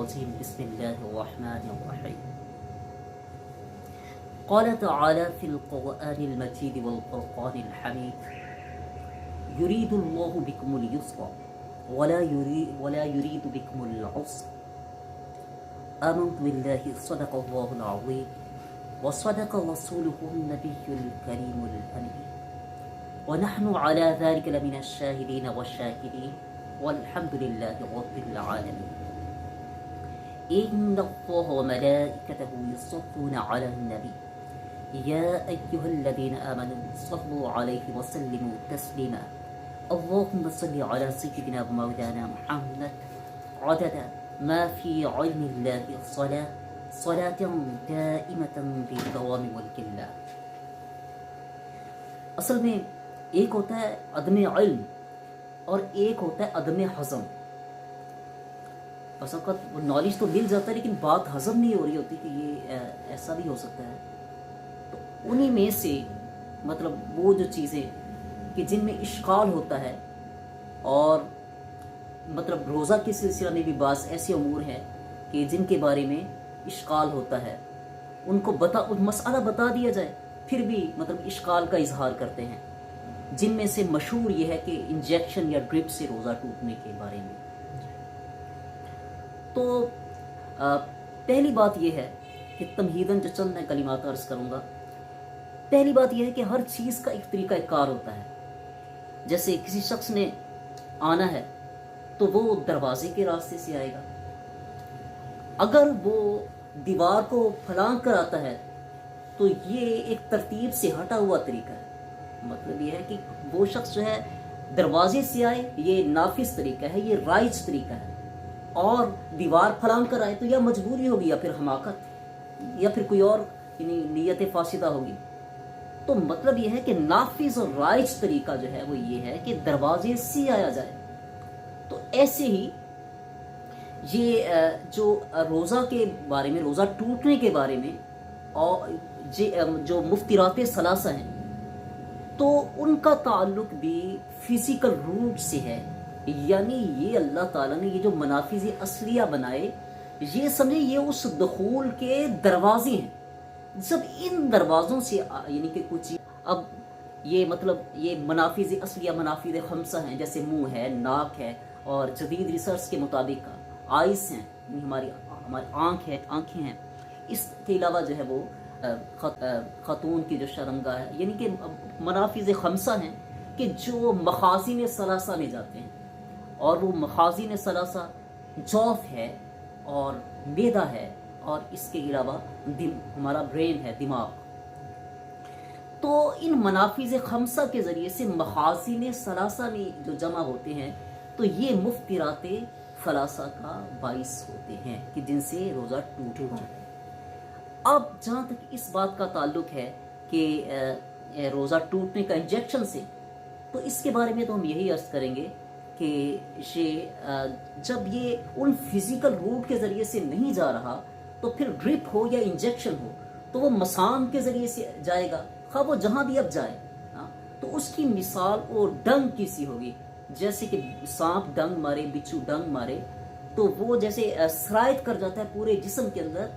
الرجيم بسم الله الرحمن الرحيم قال تعالى في القرآن المجيد والفرقان الحميد يريد الله بكم اليسر ولا يريد بكم العسر آمنت بالله صدق الله العظيم وصدق رسوله النبي الكريم الأمين ونحن على ذلك لمن الشاهدين والشاكرين والحمد لله رب العالمين إن الله وملائكته يصلون على النبي يا أيها الذين آمنوا صلوا عليه وسلموا تسليما اللهم صل على سيدنا ومولانا محمد عدد ما في علم الله صلاة دائمة بالدوام والكلة. اصل میں ایک ہوتا ہے عدم علم اور ایک ہوتا ہے عدم ہضم. بس اوقات وہ نالج تو مل جاتا ہے لیکن بات ہضم نہیں ہو رہی ہوتی کہ یہ ایسا بھی ہو سکتا ہے. تو انہی میں سے مطلب وہ جو چیزیں کہ جن میں اشکال ہوتا ہے اور مطلب روزہ کے سلسلہ میں بھی بعض ایسے امور ہیں کہ جن کے بارے میں اشکال ہوتا ہے ان کو مسئلہ بتا دیا جائے پھر بھی مطلب اشکال کا اظہار کرتے ہیں. جن میں سے مشہور یہ ہے کہ انجیکشن یا ڈرپ سے روزہ ٹوٹنے کے بارے میں. تو پہلی بات یہ ہے کہ تمہیداً جو چند میں کلمات عرض کروں گا. پہلی بات یہ ہے کہ ہر چیز کا ایک طریقہ کار ہوتا ہے. جیسے کسی شخص نے آنا ہے تو وہ دروازے کے راستے سے آئے گا. اگر وہ دیوار کو پھلانگ کر آتا ہے تو یہ ایک ترتیب سے ہٹا ہوا طریقہ ہے. مطلب یہ ہے کہ وہ شخص جو ہے دروازے سے آئے یہ نافذ طریقہ ہے, یہ رائج طریقہ ہے. اور دیوار پھلانگ کر آئے تو یا مجبوری ہوگی یا پھر حماقت یا پھر کوئی اور نیت فاسدہ ہوگی. تو مطلب یہ ہے کہ نافذ اور رائج طریقہ جو ہے وہ یہ ہے کہ دروازے سے آیا جائے. تو ایسے ہی یہ جو روزہ کے بارے میں, روزہ ٹوٹنے کے بارے میں اور جو مفترات ثلاثہ ہیں تو ان کا تعلق بھی فزیکل روٹ سے ہے. یعنی یہ اللہ تعالیٰ نے یہ جو منافذ اصلیہ بنائے یہ سمجھے یہ اس دخول کے دروازے ہیں. جب ان دروازوں سے یعنی کہ کچھ اب یہ مطلب یہ منافذ اصلیہ منافذ خمسہ ہیں جیسے منہ ہے, ناک ہے, اور جدید ریسرچ کے مطابق آئیز ہیں ہماری آنکھیں ہیں. اس کے علاوہ جو ہے وہ خاتون کی جو شرمگاہ ہے, یعنی کہ منافذ خمسہ ہیں کہ جو مخازن ثلاثہ میں جاتے ہیں. اور وہ مخازن ثلاثہ جوف ہے اور معدہ ہے اور اس کے علاوہ ہمارا برین ہے, دماغ. تو ان منافذ خمسہ کے ذریعے سے مخازن ثلاثہ میں جو جمع ہوتے ہیں تو یہ مفترات ثلاثہ کا باعث ہوتے ہیں کہ جن سے روزہ ٹوٹ جائے. اب جہاں تک اس بات کا تعلق ہے کہ روزہ ٹوٹنے کا انجیکشن سے, تو اس کے بارے میں تو ہم یہی عرض کریں گے کہ جب یہ ان فزیکل روٹ کے ذریعے سے نہیں جا رہا تو پھر ڈرپ ہو یا انجیکشن ہو تو وہ مسام کے ذریعے سے جائے گا, خواہ وہ جہاں بھی اب جائے. تو اس کی مثال وہ ڈنگ کی سی ہوگی. جیسے کہ سانپ ڈنگ مارے, بچھو ڈنگ مارے تو وہ جیسے سرایت کر جاتا ہے پورے جسم کے اندر,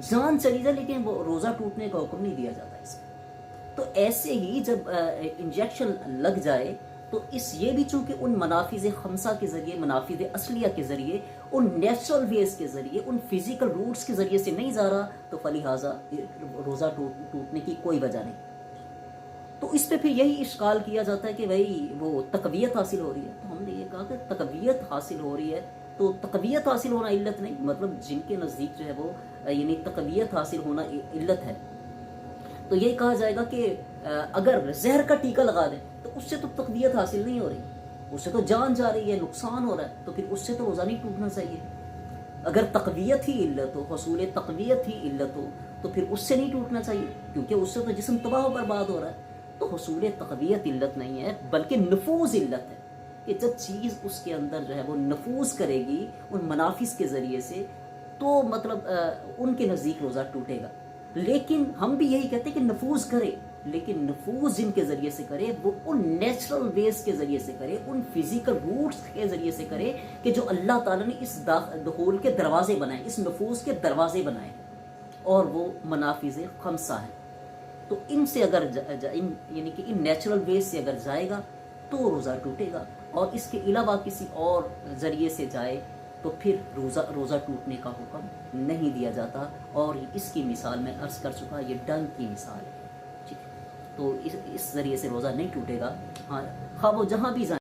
جان چلی جائے لیکن وہ روزہ ٹوٹنے کا حکم نہیں دیا جاتا اس میں. تو ایسے ہی جب انجیکشن لگ جائے تو یہ بھی چونکہ ان منافذ خمسہ کے ذریعے, منافذ اصلیہ کے ذریعے, ان نیچرل ویز کے ذریعے, ان فزیکل روٹس کے ذریعے سے نہیں جا رہا تو فلہٰذا روزہ ٹوٹنے کی کوئی وجہ نہیں. تو اس پہ پھر یہی اشکال کیا جاتا ہے کہ بھائی وہ تقویت حاصل ہو رہی ہے. تو ہم نے یہ کہا کہ تقویت حاصل ہو رہی ہے تو تقویت حاصل ہونا علت نہیں, مطلب جن کے نزدیک جو ہے وہ یعنی تقویت حاصل ہونا علت ہے تو یہ کہا جائے گا کہ اگر زہر کا ٹیکہ لگا دیں تو اس سے تو تقویت حاصل نہیں ہو رہی, اس سے تو جان جا رہی ہے, نقصان ہو رہا ہے, تو پھر اس سے تو روزہ نہیں ٹوٹنا چاہیے. اگر تقویت ہی علت ہو, حصول تقویت ہی علت ہو تو پھر اس سے نہیں ٹوٹنا چاہیے کیونکہ اس سے تو جسم تباہ و برباد ہو رہا ہے. تو حصول تقویت علت نہیں ہے بلکہ نفوذ علت ہے کہ جب چیز اس کے اندر جو ہے وہ نفوذ کرے گی ان منافذ کے ذریعے سے تو مطلب ان کے نزدیک روزہ ٹوٹے گا. لیکن ہم بھی یہی کہتے ہیں کہ نفوذ کرے لیکن نفوذ جن کے ذریعے سے کرے وہ ان نیچرل ویز کے ذریعے سے کرے، ان فزیکل روٹس کے ذریعے سے کرے کہ جو اللہ تعالیٰ نے اس دخول کے دروازے بنائے، اس نفوذ کے دروازے بنائے، اور وہ منافذ خمسہ ہیں۔ تو ان سے اگر یعنی کہ ان نیچرل ویز سے اگر جائے گا تو روزہ ٹوٹے گا، اور اس کے علاوہ کسی اور ذریعے سے جائے تو پھر روزہ ٹوٹنے کا حکم نہیں دیا جاتا۔ اور اس کی مثال میں عرض کر چکا، یہ ڈنگ کی مثال ہے، ٹھیک ہے؟ تو اس ذریعے سے روزہ نہیں ٹوٹے گا، ہاں خواہ وہ جہاں بھی جائیں۔